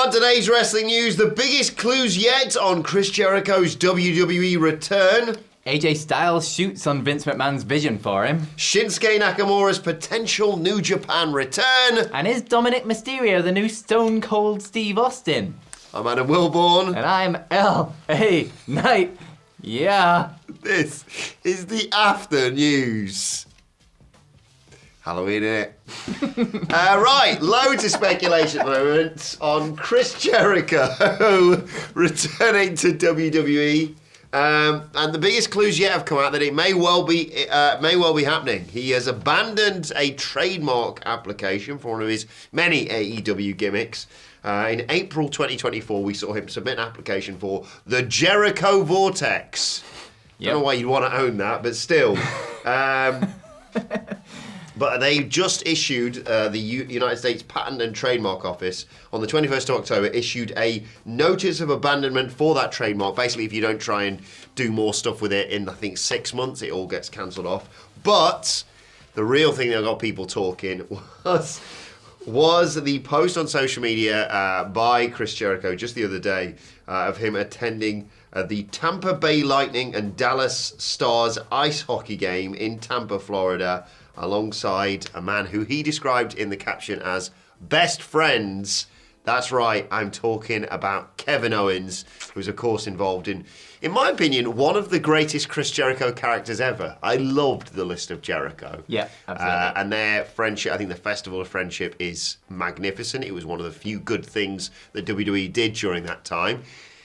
on today's wrestling news, the biggest clues yet on Chris Jericho's WWE return. AJ Styles shoots on Vince McMahon's vision for him. Shinsuke Nakamura's potential New Japan return. And is Dominik Mysterio the new Stone Cold Steve Austin? I'm Adam Wilborn. And I'm L.A. Knight. Yeah. This is the after news. Halloween, innit? Right, loads of speculation at the moment on Chris Jericho returning to WWE. And the biggest clues yet have come out that it may well be happening. He has abandoned a trademark application for one of his many AEW gimmicks. In April 2024, we saw him submit an application for the Jericho Vortex. Yep. Don't know why you'd want to own that, but still. But they just issued, the United States Patent and Trademark Office on the 21st of October issued a notice of abandonment for that trademark. Basically, if you don't try and do more stuff with it in, I think, 6 months, it all gets cancelled off. But the real thing that got people talking was the post on social media by Chris Jericho just the other day of him attending the Tampa Bay Lightning and Dallas Stars ice hockey game in Tampa, Florida, alongside a man who he described in the caption as best friends. That's right, I'm talking about Kevin Owens, who's of course involved in my opinion, one of the greatest Chris Jericho characters ever. I loved the list of Jericho. Yeah, absolutely. And their friendship, I think the Festival of Friendship is magnificent. It was one of the few good things that WWE did during that time.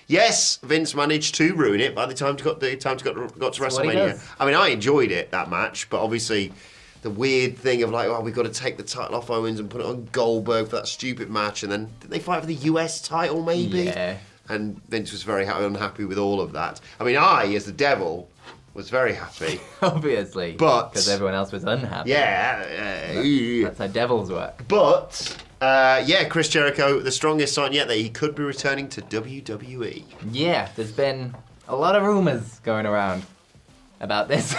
Yes, Vince managed to ruin it by the time it got to WrestleMania. I mean, I enjoyed it, that match, but obviously the weird thing of like, oh, we've got to take the title off Owens and put it on Goldberg for that stupid match, and then did they fight for the US title maybe? Yeah. And Vince was very unhappy with all of that. I mean, I, as the devil, was very happy. Obviously. But because everyone else was unhappy. Yeah. That's how devils work. But, Chris Jericho, the strongest sign yet that he could be returning to WWE. Yeah, there's been a lot of rumours going around about this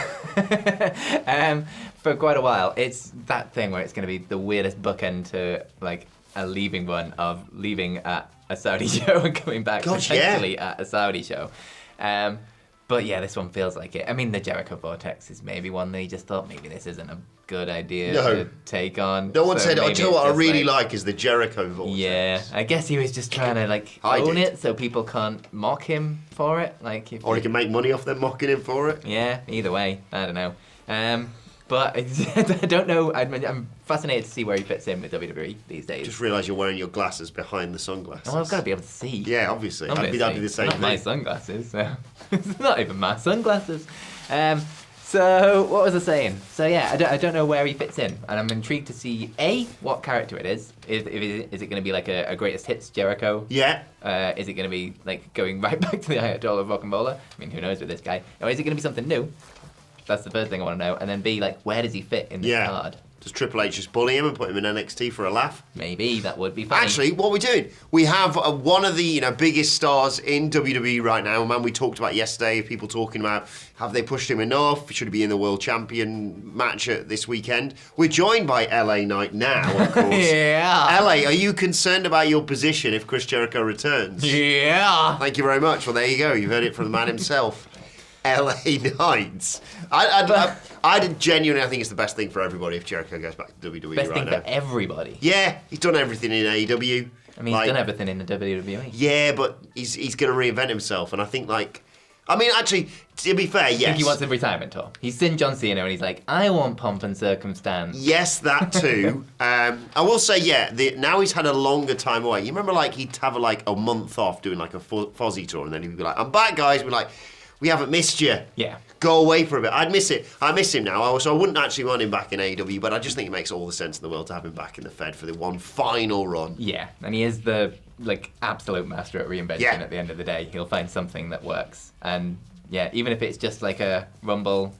for quite a while. It's that thing where it's going to be the weirdest bookend to like a leaving one of leaving at a Saudi show and coming back potentially at a Saudi show. But yeah, this one feels like it. I mean, the Jericho Vortex is maybe one that he just thought maybe this isn't a good idea to take on. No one said, I'll tell you what I really like is the Jericho Vortex. Yeah, I guess he was just trying to own it so people can't mock him for it. Or he can make money off them mocking him for it. Yeah, either way, I don't know. But I don't know. I'm fascinated to see where he fits in with WWE these days. Just realised you're wearing your glasses behind the sunglasses. Oh, I've got to be able to see. Yeah, obviously. That'd be the same not thing. My sunglasses. So. It's not even my sunglasses. So what was I saying? So yeah, I don't know where he fits in, and I'm intrigued to see what character it is. Is it going to be like a greatest hits Jericho? Yeah. Is it going to be like going right back to the Ayatollah of Rock and Roller? I mean, who knows with this guy? Or is it going to be something new? That's the first thing I want to know. And then B, where does he fit in this card? Does Triple H just bully him and put him in NXT for a laugh? Maybe, that would be funny. Actually, what we're doing, we have one of the biggest stars in WWE right now, a man we talked about yesterday, people talking about, have they pushed him enough? Should he be in the World Champion match this weekend? We're joined by LA Knight now, of course. Yeah. LA, are you concerned about your position if Chris Jericho returns? Yeah. Thank you very much. Well, there you go. You've heard it from the man himself. LA Knight. I genuinely think it's the best thing for everybody if Jericho goes back to WWE best right thing now. for everybody. Yeah, he's done everything in AEW. I mean, he's done everything in the WWE. Yeah, but he's going to reinvent himself, and I think actually, to be fair, yes. I think he wants a retirement tour. He's seen John Cena and he's like, I want pomp and circumstance. Yes, that too. I will say, now he's had a longer time away. You remember, he'd have a month off doing a Fozzy tour, and then he'd be like, I'm back, guys. We're like, we haven't missed you. Yeah. Go away for a bit. I'd miss it. I miss him now. So I wouldn't actually want him back in AEW, but I just think it makes all the sense in the world to have him back in the Fed for the one final run. Yeah, and he is the absolute master at reinvention at the end of the day. He'll find something that works. And yeah, even if it's just a Rumble,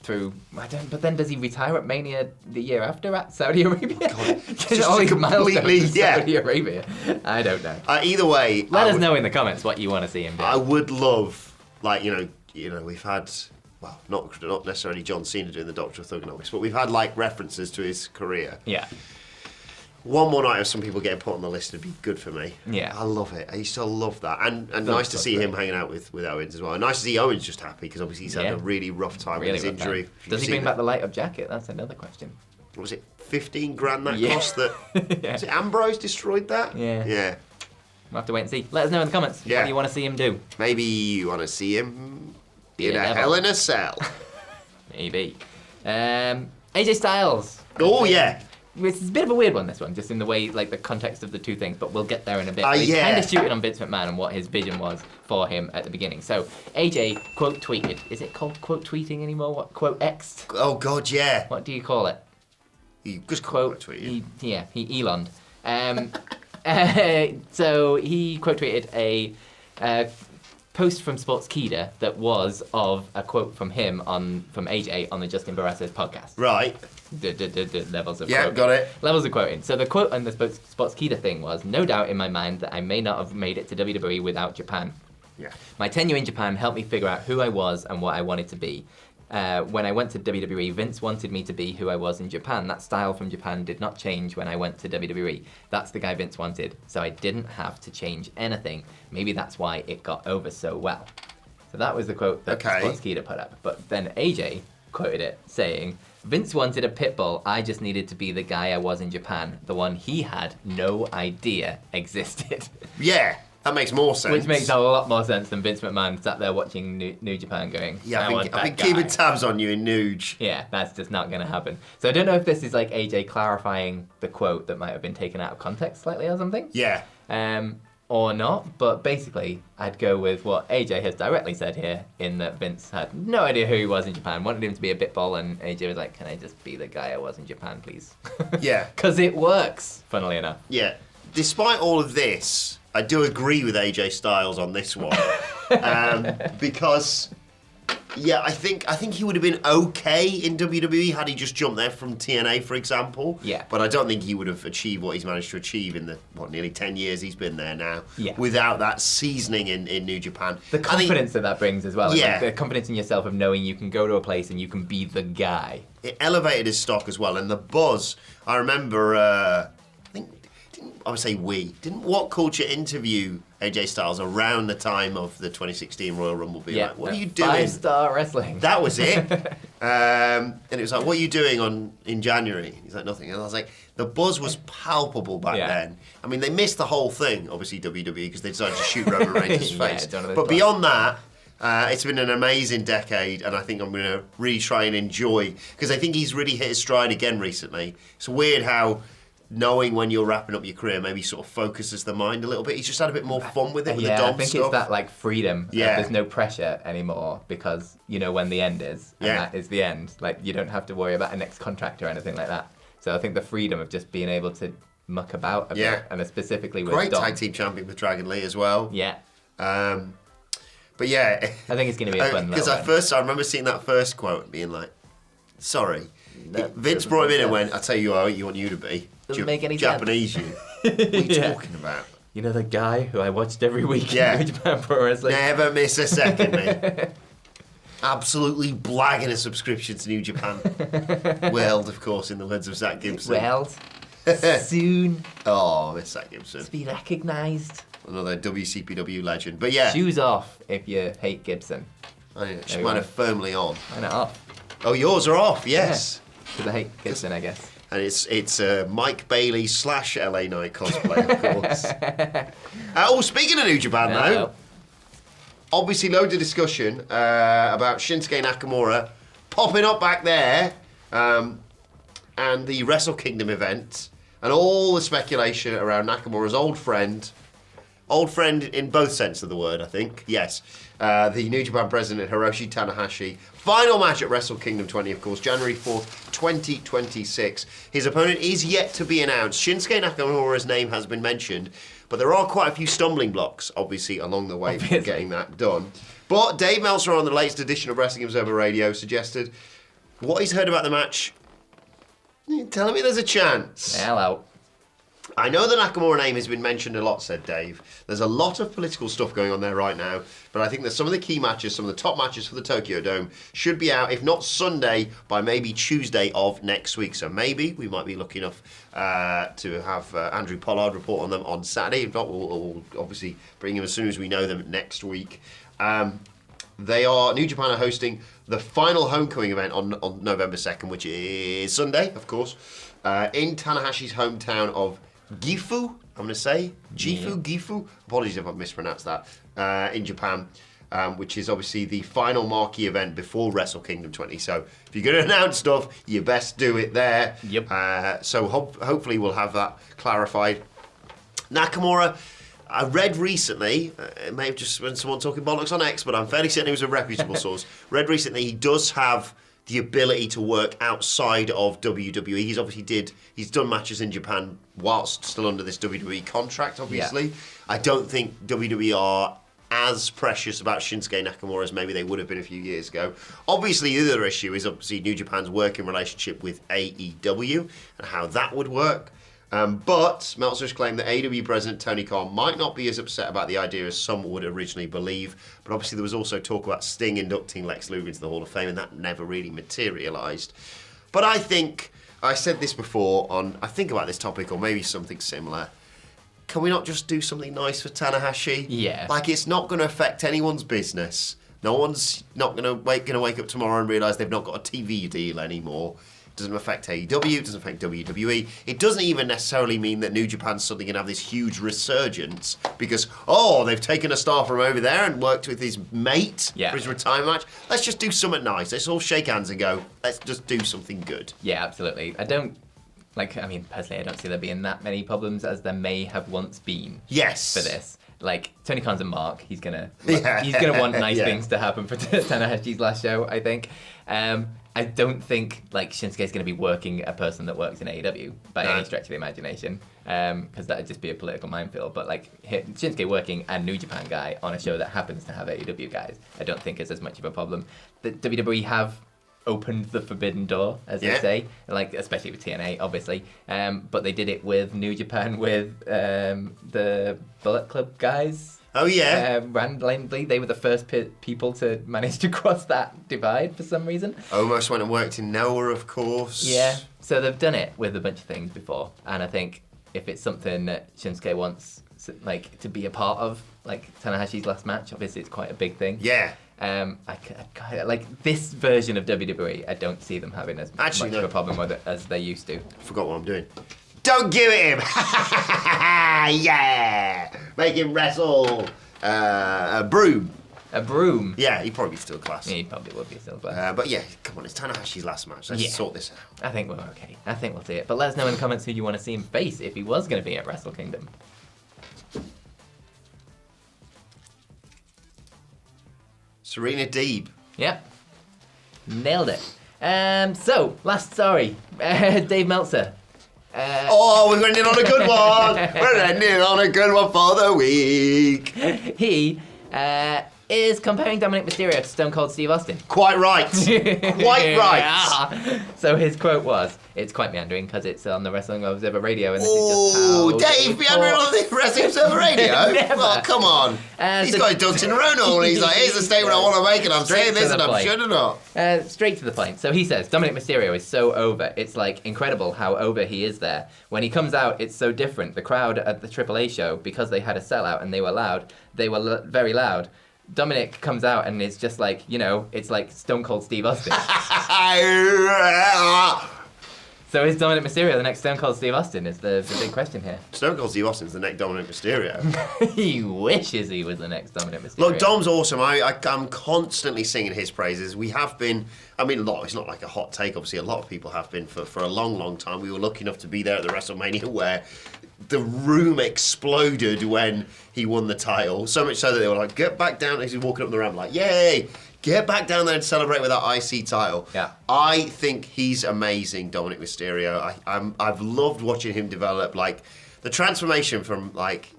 through, but then does he retire at Mania the year after at Saudi Arabia? God, just all these milestones Saudi Arabia. I don't know. Either way, let us know in the comments what you want to see him do. I would love, we've had, not necessarily John Cena doing the Doctor of Thugonomics, but we've had references to his career. Yeah. one more night of some people getting put on the list would be good for me. Yeah. I love it. I used to love that. And nice to see him hanging out with Owens as well. And nice to see Owens just happy because obviously he's had a really rough time with his injury. Does he bring back the light-up jacket? That's another question. What was it, 15 grand that cost? That Was it Ambrose destroyed that? Yeah. We'll have to wait and see. Let us know in the comments what you want to see him do. Maybe you want to see him in a Hell in a Cell. Maybe. AJ Styles. Oh, yeah. It's a bit of a weird one, this one, just in the way, like, the context of the two things, but we'll get there in a bit. He kind of shooted on Vince McMahon and what his vision was for him at the beginning. So, AJ quote tweeted. Is it called quote tweeting anymore? What, quote X'd? Oh, God, yeah. What do you call it? He just quote tweeted. He Elon'd. So, he quote tweeted a post from Sportskeeda that was of a quote from him from AJ on the Justin Barraza's podcast. Right. Levels of quoting. Got it. Levels of quoting. So the quote on the Sportskeeda thing was, "No doubt in my mind that I may not have made it to WWE without Japan. Yeah. My tenure in Japan helped me figure out who I was and what I wanted to be. When I went to WWE, Vince wanted me to be who I was in Japan. That style from Japan did not change when I went to WWE. That's the guy Vince wanted, so I didn't have to change anything. Maybe that's why it got over so well." So that was the quote that Sportskeeda put up. But then AJ quoted it, saying, "Vince wanted a pit bull. I just needed to be the guy I was in Japan, the one he had no idea existed." Yeah. That makes more sense. Which makes a lot more sense than Vince McMahon sat there watching New Japan going, I've been keeping tabs on you in Nuge. Yeah, that's just not going to happen. So I don't know if this is like AJ clarifying the quote that might have been taken out of context slightly or something. Yeah. Or not, but basically I'd go with what AJ has directly said here, in that Vince had no idea who he was in Japan, wanted him to be a bitball, and AJ was like, "Can I just be the guy I was in Japan, please?" Yeah. Because it works, funnily enough. Yeah. Despite all of this, I do agree with AJ Styles on this one. Because, I think he would have been okay in WWE had he just jumped there from TNA, for example. Yeah. But I don't think he would have achieved what he's managed to achieve in the, nearly 10 years he's been there now. Yeah. Without that seasoning in New Japan. The confidence that brings as well. Yeah. Like the confidence in yourself of knowing you can go to a place and you can be the guy. It elevated his stock as well. And the buzz, I remember... Didn't WhatCulture interview AJ Styles around the time of the 2016 Royal Rumble being like, what are you doing? 5-star wrestling. That was it. And it was like, what are you doing in January? He's like, nothing. And I was like, the buzz was palpable back then. I mean, they missed the whole thing, obviously, WWE, because they decided to shoot Roman Reigns' face. But beyond that, it's been an amazing decade, and I think I'm going to really try and enjoy, because I think he's really hit his stride again recently. It's weird how knowing when you're wrapping up your career maybe sort of focuses the mind a little bit. He's just had a bit more fun with it, with the Dom I think stuff. It's that like freedom. Yeah. There's no pressure anymore because you know when the end is, and that is the end. Like you don't have to worry about a next contract or anything like that. So I think the freedom of just being able to muck about a bit, and specifically with Great Dom. tag team champion with Dragon Lee as well. Yeah. But yeah, I think it's going to be a fun. Because I remember seeing that first quote and being like, "Sorry." Vince brought him in and went, "I tell you what, I want you to be." Doesn't make any Japanese sense. You. What are you talking about? You know the guy who I watched every week in New Japan Pro Wrestling? Never miss a second, mate. Absolutely blagging a subscription to New Japan World, of course, in the words of Zach Gibson. World. Soon. Oh, I miss Zach Gibson. To be recognised. Another WCPW legend. But yeah. Shoes off if you hate Gibson. Mine are firmly on. Mine are off. Oh, yours are off, yes. Because I hate Gibson, I guess. And it's Mike Bailey / LA Knight cosplay, of course. Speaking of New Japan, though, obviously loads of discussion about Shinsuke Nakamura popping up back there, and the Wrestle Kingdom event, and all the speculation around Nakamura's old friend in both sense of the word, I think, yes, the New Japan president Hiroshi Tanahashi. Final match at Wrestle Kingdom 20, of course, January 4th, 2026. His opponent is yet to be announced. Shinsuke Nakamura's name has been mentioned, but there are quite a few stumbling blocks, obviously, along the way for getting that done. But Dave Meltzer on the latest edition of Wrestling Observer Radio suggested what he's heard about the match. Telling me there's a chance. Hello. I know the Nakamura name has been mentioned a lot, said Dave. There's a lot of political stuff going on there right now, but I think that some of the key matches, some of the top matches for the Tokyo Dome should be out, if not Sunday, by maybe Tuesday of next week. So maybe we might be lucky enough to have Andrew Pollard report on them on Saturday. If not, we'll obviously bring him as soon as we know them next week. New Japan are hosting the final homecoming event on November 2nd, which is Sunday, of course, in Tanahashi's hometown of Gifu, I'm going to say. Gifu. Apologies if I've mispronounced that. In Japan, which is obviously the final marquee event before Wrestle Kingdom 20. So if you're going to announce stuff, you best do it there. Yep. So hopefully we'll have that clarified. Nakamura, I read recently, it may have just been someone talking bollocks on X, but I'm fairly certain it was a reputable source. Read recently he does have the ability to work outside of WWE. He's done matches in Japan whilst still under this WWE contract, obviously. Yeah. I don't think WWE are as precious about Shinsuke Nakamura as maybe they would have been a few years ago. Obviously, the other issue is obviously New Japan's working relationship with AEW and how that would work. But Meltzer's claimed that AEW President Tony Khan might not be as upset about the idea as some would originally believe. But obviously there was also talk about Sting inducting Lex Luger into the Hall of Fame, and that never really materialised. But I think, I said this before I think about this topic, or maybe something similar. Can we not just do something nice for Tanahashi? Yeah. Like, it's not going to affect anyone's business. No one's not going to wake up tomorrow and realise they've not got a TV deal anymore. It doesn't affect AEW, it doesn't affect WWE. It doesn't even necessarily mean that New Japan's suddenly going to have this huge resurgence because, they've taken a star from over there and worked with his mate for his retirement match. Let's just do something nice. Let's all shake hands and go, let's just do something good. Yeah, absolutely. Personally, I don't see there being that many problems as there may have once been. Yes. For this. Like, Tony Khan's a mark. He's gonna want nice things to happen for Tanahashi's last show, I think. I don't think Shinsuke's going to be working a person that works in AEW by any stretch of the imagination, because that would just be a political minefield. But Shinsuke working a New Japan guy on a show that happens to have AEW guys, I don't think is as much of a problem. The WWE have opened the forbidden door, as they say, especially with TNA, obviously. But they did it with New Japan with the Bullet Club guys. Oh, yeah. Randomly, they were the first people to manage to cross that divide for some reason. Almost went and worked in Noah, of course. Yeah, so they've done it with a bunch of things before. And I think if it's something that Shinsuke wants to be a part of, Tanahashi's last match, obviously it's quite a big thing. Yeah. This version of WWE, I don't see them having as much of a problem with it as they used to. I forgot what I'm doing. Don't give it him! Yeah! Make him wrestle a broom. A broom? Yeah, he'd probably be still class. Yeah, he probably would be still class. But yeah, come on, it's Tanahashi's last match. Let's sort this out. I think we're okay. I think we'll see it. But let us know in the comments who you want to see him face if he was going to be at Wrestle Kingdom. Serena Deeb. Yep. Nailed it. So, last story. Dave Meltzer. We're ending on a good one. We're ending on a good one for the week. He is comparing Dominik Mysterio to Stone Cold Steve Austin. Quite right. Quite right. So his quote was, it's quite meandering because it's on the Wrestling Observer Radio. And this is just how Dave, meandering on the Wrestling Observer Radio? Well, come on. He's got his ducks in a row now, and he's like, here's the statement I want to make, and I'm saying this, and I'm sure not. Straight to the point. So he says, Dominik Mysterio is so over. It's incredible how over he is there. When he comes out, it's so different. The crowd at the AAA show, because they had a sellout and they were loud, they were very loud. Dominik comes out and it's just it's like Stone Cold Steve Austin. So is Dominik Mysterio the next Stone Cold Steve Austin is the big question here. Stone Cold Steve Austin's the next Dominik Mysterio. He wishes he was the next Dominik Mysterio. Look, Dom's awesome. I'm constantly singing his praises. We have been, it's not like a hot take, obviously a lot of people have been for a long, long time. We were lucky enough to be there at the WrestleMania where the room exploded when he won the title. So much so that they were like, get back down. As he's walking up the ramp, like, yay! Get back down there and celebrate with that IC title. Yeah. I think he's amazing, Dominik Mysterio. I've loved watching him develop. The transformation from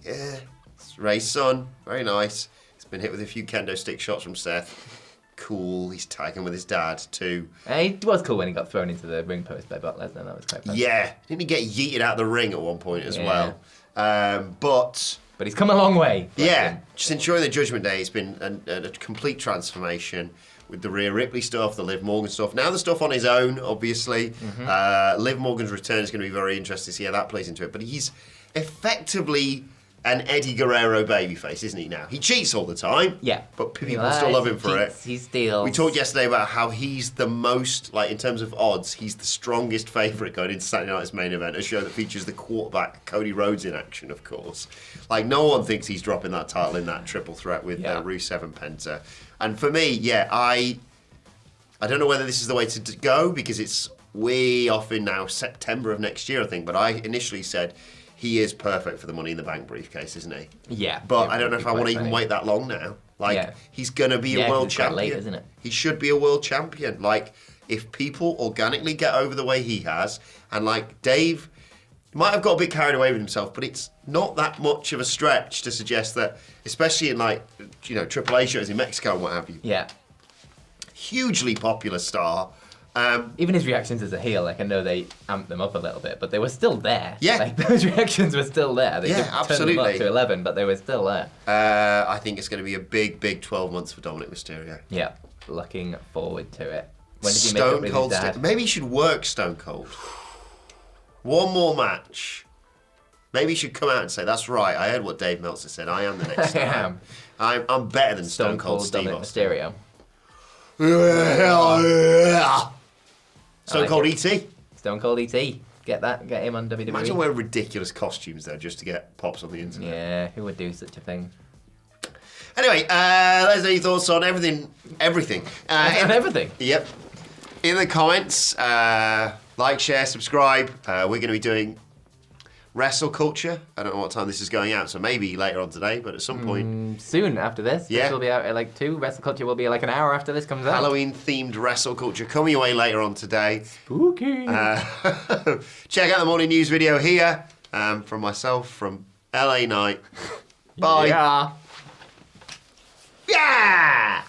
it's Ray's son, very nice. He's been hit with a few kendo stick shots from Seth. cool. He's tagging with his dad too. He was cool when he got thrown into the ring post by Brock Lesnar. That was quite fun. Yeah, didn't he get yeeted out of the ring at one point as well? But he's come a long way. Yeah, just enjoying the Judgment Day. It's been a complete transformation with the Rhea Ripley stuff, the Liv Morgan stuff. Now the stuff on his own, obviously. Liv Morgan's return is going to be very interesting to see how that plays into it. But he's effectively an Eddie Guerrero babyface, isn't he now? He cheats all the time. Yeah. But people still love him for it. He steals. We talked yesterday about how he's the most, like in terms of odds, he's the strongest favourite going into Saturday Night's main event, a show that features the quarterback Cody Rhodes in action, of course. Like, no one thinks he's dropping that title in that triple threat with Rusev and Penta. And for me, I don't know whether this is the way to go, because it's way off in now September of next year, I think. But I initially said he is perfect for the Money in the Bank briefcase, isn't he? Yeah. But I don't know if I want to even wait that long now. Like, he's going to be a world champion. Late, isn't it? He should be a world champion. Like, if people organically get over the way he has, and like Dave might have got a bit carried away with himself, but it's not that much of a stretch to suggest that, especially in like, Triple A shows in Mexico and what have you. Yeah. Hugely popular star. Even his reactions as a heel, like I know they amped them up a little bit, but they were still there. Yeah. Like those reactions were still there. They just absolutely. turned them up to 11, but they were still there. I think it's going to be a big, big 12 months for Dominik Mysterio. Yeah. Looking forward to it. When did he Stone make up Cold with his dad? Maybe he should work Stone Cold. One more match. Maybe he should come out and say, "That's right. I heard what Dave Meltzer said. I am the next star. I'm better than Stone Cold Steve Dominik Austin." Mysterio. Stone Cold ET. Stone Cold ET. Get him on WWE. Imagine wearing ridiculous costumes though, just to get pops on the internet. Yeah, who would do such a thing? Anyway, let us know your thoughts on everything. Everything. Yep. In the comments, like, share, subscribe. We're going to be doing Wrestle Culture. I don't know what time this is going out, so maybe later on today, but at some point. Soon after this. Yeah. This will be out at like 2. Wrestle Culture will be like an hour after this comes out. Halloween-themed Wrestle Culture coming your way later on today. Spooky. Check out the morning news video here from myself, from LA Knight. Bye. Yeah.